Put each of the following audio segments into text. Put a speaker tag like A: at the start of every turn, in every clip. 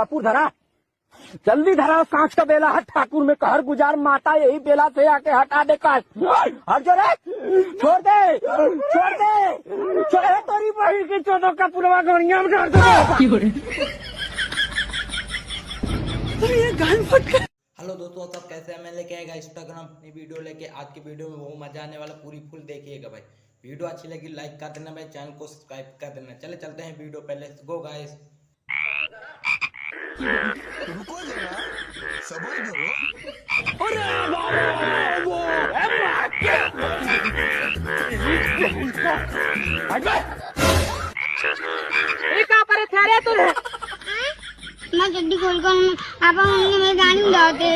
A: कपूर धरा, जल्दी धरा, कांच का बेला है, ठाकुर में कहर गुजार, माता यही बेला से आके हटा दे कांच। हट जो रे, छोड़ दे, छोड़ दे, छोड़ तोरी बहन की चौदह का पुरवा गौरिया में डाल दो। ये गान फट गया।
B: हेलो दोस्तों, सब कैसे हैं? मैं लेके आएगा इंस्टाग्राम अपनी वीडियो लेके। आज की वीडियो में बहुत मजा आने वाला, पूरी फुल देखिएगा भाई। वीडियो अच्छी लगी लाइक कर देना भाई, चैनल को सब्सक्राइब कर देना। चले चलते हैं वीडियो पे, लेट्स गो गाइस।
C: रुको जरा, सब्र करो।
A: कहाँ पर ठहरे तू?
D: मैं गड्डी खोलकर पापा मम्मी मेरे गाड़ी में जाते।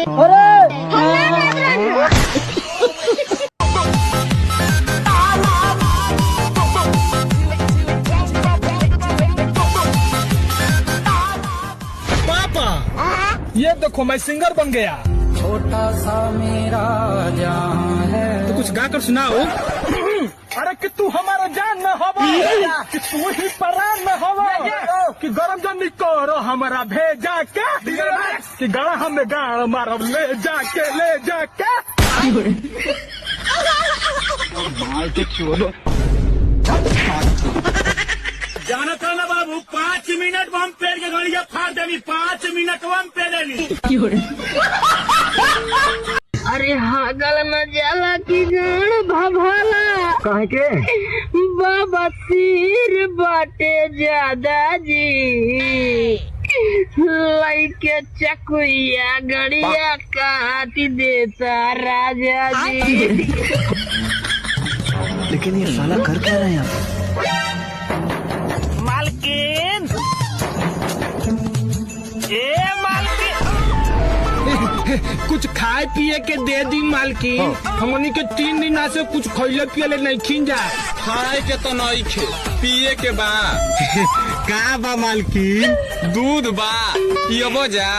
E: पापा ये देखो मैं सिंगर बन गया।
A: छोटा सा मेरा जान है।
E: तो कुछ गाकर सुनाओ। अरे कि तू हमारा जान न होवा, कि तू ही परान न होवा, कि गरम जनी करो हमारा भेजा के, कि गड़ा हमें गाड़ मारो ले जाके, ले जाके।
F: जाना था ना बाबू, 5 मिनट बम पेड़ के गड़िया फाड़ देनी, 5 मिनट बम पेड़ेली।
D: अरे हाँ गल में जाला की गाड़ भभाला
A: कहे के
D: बाबा सिर बाटे ज्यादा जी, लइके चकुया गड़िया काट देता राजा जी।
A: लेकिन ये साला कर क्या रहे हैं?
F: मालकिन, ए मालकिन,
E: कुछ खाए पिए के दे दी मालकिन। हमनी के 3 दिन से कुछ खइले पियले नहीं खिन जा।
C: खाए के तो नहीं खे, पिए के बा।
E: का बा मालकिन?
C: दूध बा, पियबो जा।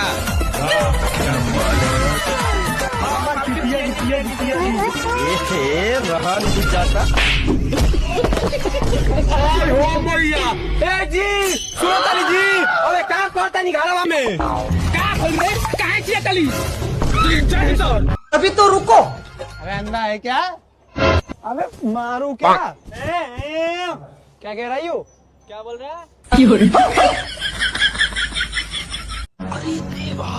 A: रहा नहीं जाता।
E: हो भैया, ए जी सुनो ताली जी, अबे का करता निकालवा में का खोल रे, काहे किया ताली जय सर।
A: अभी तो रुको।
E: अबे अंधा है क्या? अबे मारू क्या? क्या कह रही हो? क्या बोल रहा है?
A: अरे देवा,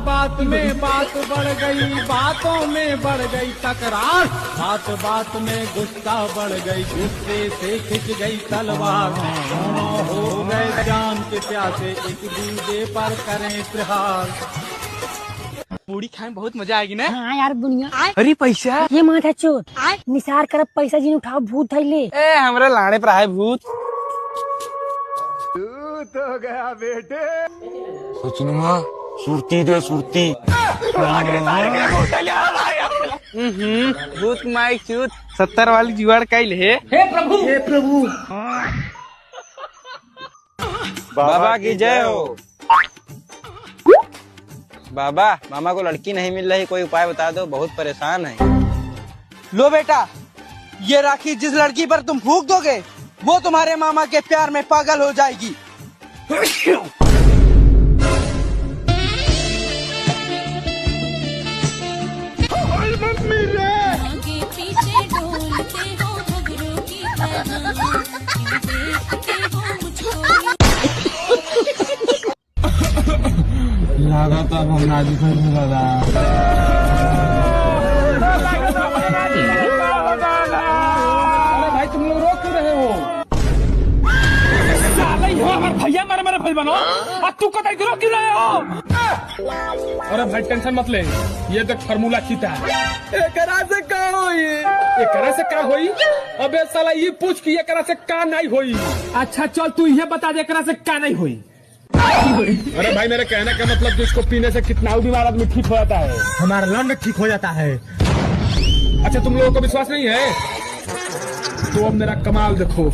E: बात में बात बढ़ गई, बातों में बढ़ गई तकरार, बात बात में गुस्सा बढ़ गई, गुस्से से खिंच गई तलवार, दोनों हो गए जान के प्यासे, एक दूसरे पर करें प्रहार। पूरी खाने में बहुत मजा आएगी ना?
D: हाँ यार दुनिया।
E: अरे पैसा
D: ये माथा चोट निसार कर पैसा जिन उठाओ भूत थैले।
E: ए हमारे लाने पर आए भूत।
A: तो गया बेटे।
C: सचिनमा सुरती दे, सुरती।
E: भूत माइक चूत 70 वाली जुगाड़ कैल है।
A: हे प्रभु, हे प्रभु।
G: बाबा की जय हो। बाबा, मामा को लड़की नहीं मिल रही, कोई उपाय बता दो, बहुत परेशान है।
H: लो बेटा, ये राखी जिस लड़की पर तुम फूंक दोगे वो तुम्हारे मामा के प्यार में पागल हो जाएगी।
E: लागत अब हम राजी कर दादा। भाई तुम लोग रोक क्यों रहे हो? हमारे भैया मारे भाई बनो, और तू कतई रोक क्यों रहे हो? अरे भाई टेंशन मत ले, ये तो फार्मूला चीता है। एकरा से का होई? एकरा से का होई? अबे साला ये पूछ कि एकरा से का नहीं होई। अच्छा चल तू ये बता दे एकरा से का नहीं होई। अरे भाई मेरे कहने का मतलब कि इसको पीने से कितना बीमार आदमी ठीक हो जाता है। हमारा लंड ठीक हो जाता है। अच्छा तुम लोगों को विश्वास नहीं है तो अब मेरा कमाल देखो।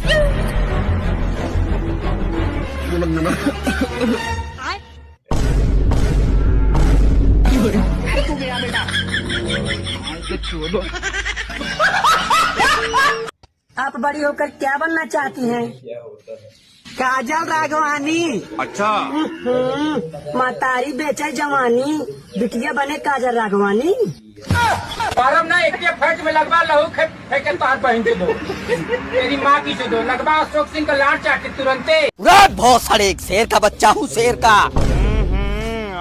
A: आप बड़ी होकर क्या बनना चाहती हैं? काजल राघवानी।
C: अच्छा।
A: मातारी बेचे जवानी, बिटिया बने काजल राघवानी।
E: परम ना एक फैट में लगवा लहू फेंके तार पहन के दो, तेरी माँ की से दो लगवा अशोक सिंह का लाट चाटे तुरंते।
A: बहुत सारे एक शेर का बच्चा हूँ, शेर का।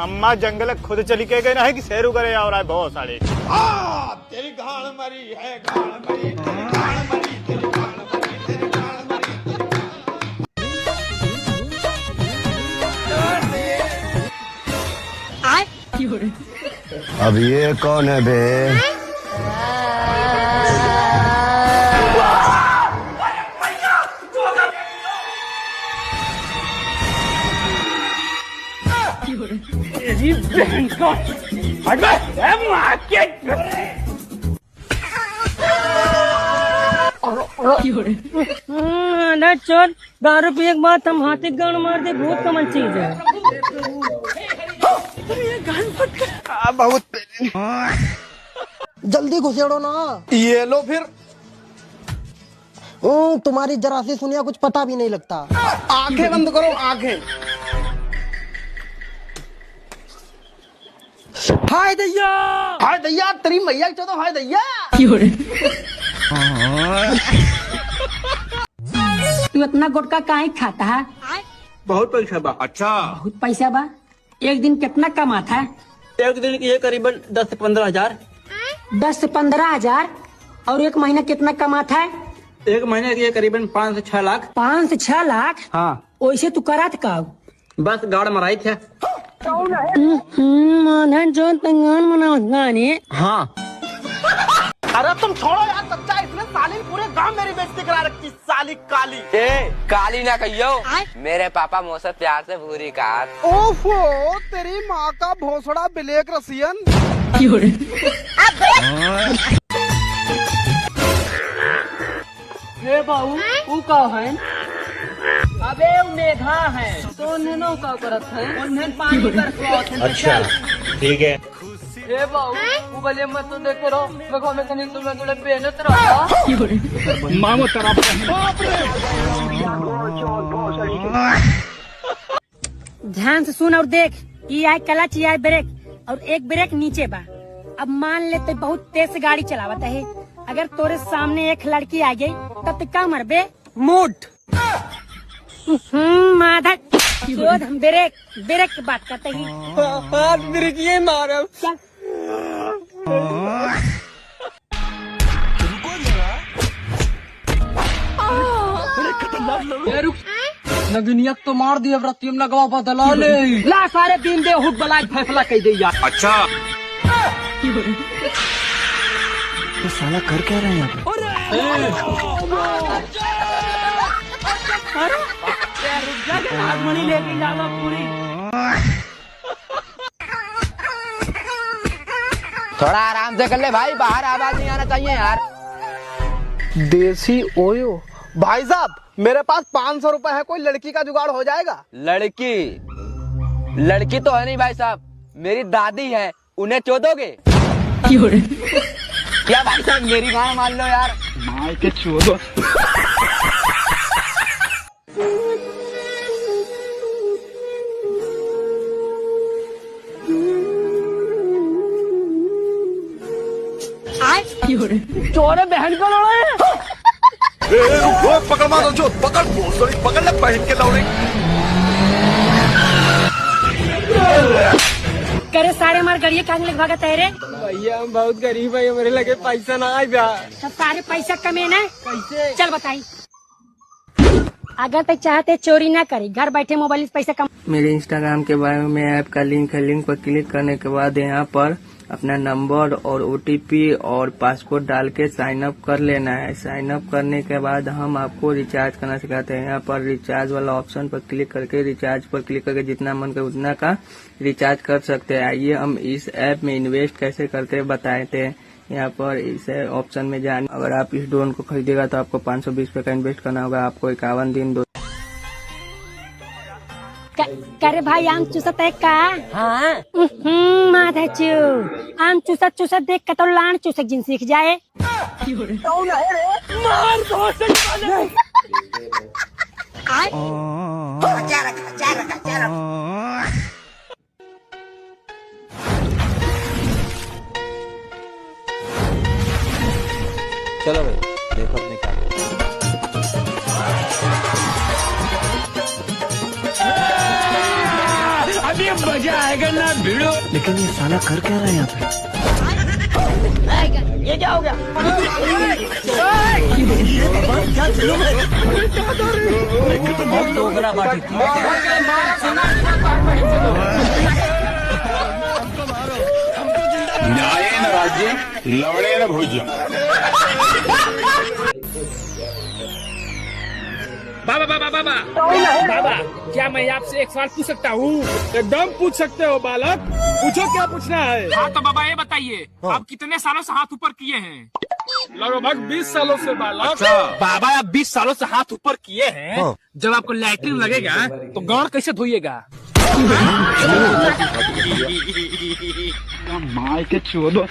F: अम्मा जंगल खुद चली के गए ना है कि शेर उगरे आ रहा है बहुत सारे।
C: तेरी गाड़ मरी है, गाड़ मरी, तेरी गाड़ मरी, तेरी गाड़ मरी, तेरी गाड़ मरी।
I: अब ये कौन है बे?
D: चोर दारू पिए के बाद हम हाथी गाड़ मार दे, बहुत कमन चीज है।
H: बहुत जल्दी घुसेड़ो ना। ये लो फिर। तुम्हारी जरा सी सुनिया कुछ पता भी नहीं लगता। आंखें बंद करो, आंखें। हाय दैया, हाय दैया, तेरी मैया की चौदह, हाय दैया।
D: तू इतना गुटखा काहे खाता है?
H: बहुत पैसा बा।
C: अच्छा।
D: बहुत पैसा बा। एक दिन कितना कमाता है?
H: एक दिन की ये करीबन 10 से 15 हजार।
D: 10 से 15 हजार। और एक महीना कितना कमाता है?
H: एक महीने की ये करीबन 5 से 6 लाख।
D: 5 से 6 लाख।
H: हाँ।
D: वैसे तू करा था?
H: बस गाड़ मराई थे।
D: जो तंगान मना।
H: हाँ। अरे तुम छोड़ो यार, सच्चा इसने साली पूरे गांव मेरी बेइज्जती करा रखी, साली काली।
G: काली ना कहियो, मेरे पापा मुझसे प्यार से भूरी कार।
H: ओफो, तेरी माँ का भोसड़ा ब्लैक रसियन।
D: हे बाबू, वो का है? अबे मेघा है तो नेनो का करत है, उन्हें पानी कर।
F: अच्छा ठीक है।
D: हे बाबू, वो भले मत तो देखे रहो, देखो मैं कहीं तुम्हें थोड़े बेनत रहा।
E: मामो तरफ
D: ध्यान से सुन और देख, ये आई क्लच, ये आई ब्रेक, और एक ब्रेक नीचे बा। अब मान लेते बहुत तेज से गाड़ी चलावत है, अगर तोरे सामने एक लड़की आ गई तब तो क्या मरबे?
H: मूड।
D: माधा हम ब्रेक ब्रेक की बात करते ही।
H: ब्रेक ये मारो। नगिनियत तो मार दिया, व्रतियम लगवा बदला ले। ला सारे दिन दे हुट बला फैसला कह दे यार।
C: अच्छा।
I: ये साला कर क्या रहा है यहाँ पे?
D: लेके जाना पूरी।
G: थोड़ा आराम से कर ले भाई, बाहर आवाज नहीं आना चाहिए यार।
H: देसी ओयो। भाई साहब, मेरे पास 500 रुपए है, कोई लड़की का जुगाड़ हो जाएगा?
G: लड़की तो है नहीं भाई साहब, मेरी दादी है, उन्हें चोदोगे? क्या भाई साहब, मेरी गाना मान लो यार।
E: मार के चोदो।
D: चोरे बहन को लड़े।
C: पकड़ मारो जो, पकड़ पकड़ ले पहन के लौड़ी।
D: करे सारे मार गड़िए कागज लग भागा तेरे।
H: भैया हम बहुत गरीब है, मेरे लगे पैसा ना आएगा।
D: सब सारे पैसा कमे ना कैसे? चल बताई। अगर तक चाहते चोरी ना करी, घर बैठे मोबाइल से पैसा कम।
J: मेरे इंस्टाग्राम के बायो में ऐप का लिंक है, लिंक पर क्लिक करने के बाद यहाँ पर अपना नंबर और OTP और पासवर्ड डाल के साइन अप कर लेना है। साइन अप करने के बाद हम आपको रिचार्ज करना सिखाते हैं। यहाँ पर रिचार्ज वाला ऑप्शन पर क्लिक करके, रिचार्ज पर क्लिक करके जितना मन करे उतना का रिचार्ज कर सकते हैं। आइए हम इस ऐप में इन्वेस्ट कैसे करते हैं बताते हैं। यहाँ पर इस ऑप्शन में जाने, अगर आप इस ड्रोन को खरीदेगा तो आपको 520 रुपए का इन्वेस्ट करना होगा। आपको 51 दिन
D: करे भाई आम चूसत है का?
A: हाँ
D: माधा चू आम चूसत चूसत देख के तो लान चूसक जिन सीख जाए।
A: मार दो सही
G: चलो भाई देखो अपने काम।
F: अभी मजा आएगा ना भिड़ो।
I: लेकिन ये साला कर क्या रहा है यहाँ पे?
A: ये क्या हो गया?
F: न्यायेन राज्यं लवणेन भोज्यम्।
E: बाबा बाबा बाबा बाबा, क्या मैं आपसे एक सवाल पूछ सकता हूँ? एकदम पूछ सकते हो बालक, पूछो क्या पूछना है। हाँ तो बाबा ये बताइए, आप कितने सालों से हाथ ऊपर किए हैं? लगभग 20 सालों से बालक। अच्छा। बाबा आप 20 सालों से हाथ ऊपर किए हैं, जब आपको लैट्रिन लगेगा तो गांड कैसे धोइएगा? माय के चोदो।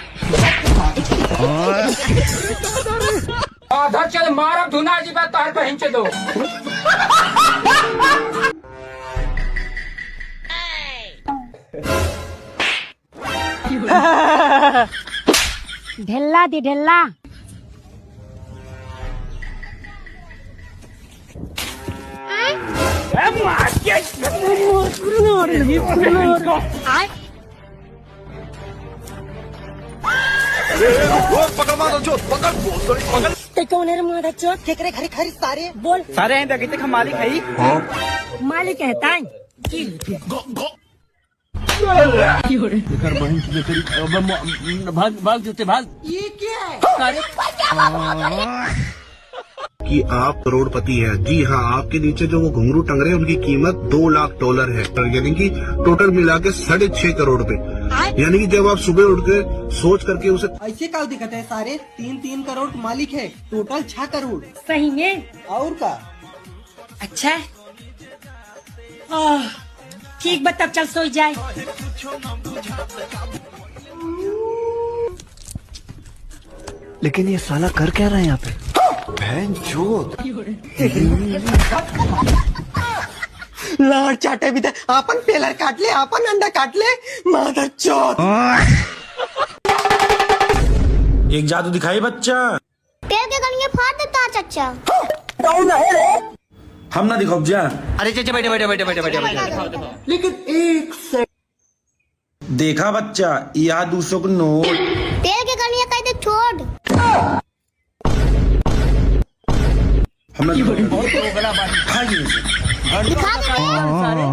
E: आधा चल मारा धुना जी बात तार पहन दो।
D: ढेला दी ढेला। कौन है माधा चोट? केकरे घरे खरी सारे बोल।
A: सारे हैं देखते हम मालिक है ही।
D: मालिक कहता है
A: भाग भाग जूते भाग।
D: ये क्या है?
K: कि आप करोड़पति हैं। जी हाँ, आपके नीचे जो वो घुंघरू टंग रहे हैं उनकी कीमत $2 लाख है, यानी कि टोटल मिला के 6.5 करोड़ रुपए। यानी कि जब आप सुबह उठ के सोच करके उसे
H: ऐसे का दिक्कत है सारे 3-3 करोड़ मालिक है, टोटल 6 करोड़।
D: सही में?
H: और का?
D: अच्छा ठीक बा, तब चल सो जाए।
I: लेकिन ये साला कर क्या रहा है यहाँ पे? भैंचोद।
H: लाड़ चाटे भी थे, अपन पेलर काट ले, अपन अंडा काट ले, मादर चौथ।
F: एक जादू दिखाई बच्चा।
L: पेड़ के गलिये फाड़ देता चाचा।
F: हम ना दिखाओ जा।
H: अरे चाचा बैठे बैठे बैठे बैठे बैठे। लेकिन एक से
F: देखा बच्चा, यह 200 को नोट।
L: पेड़ के गलिये कह दे छोड़।
F: हम ना
L: दिखा दे।